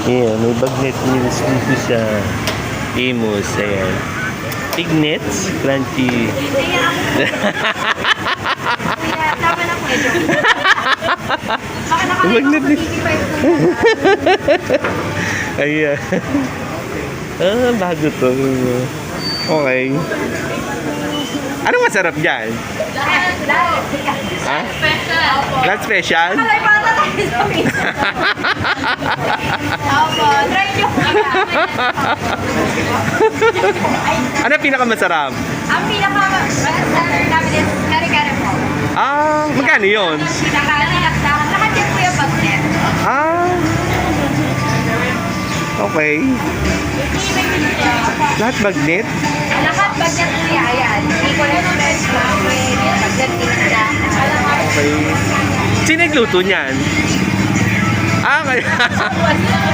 Ayan, may bagnet meals dito sa Imus. Ayan. Pignets, crunchy. Tama na po ito. Baka Bagnet nakalimutan din. Ayan. Ah, bago to. Okay. Anong masarap dyan? Ha? Lahat special? Alay, bata tayo sa pizza. Opo, try nyo po. Ano pinakamasarap? Ang pinaka-master namin is kare-kare po. Ah, magkano yun? Pinaka-nilaksakan. Lahat yan po yung bagnet. Ah, okay. Lahat magnet? Lahat bagnet po yan. Ayan. Equal express, bagnet pizza. Okay. Sino nagluto niyan? Ah, kaya...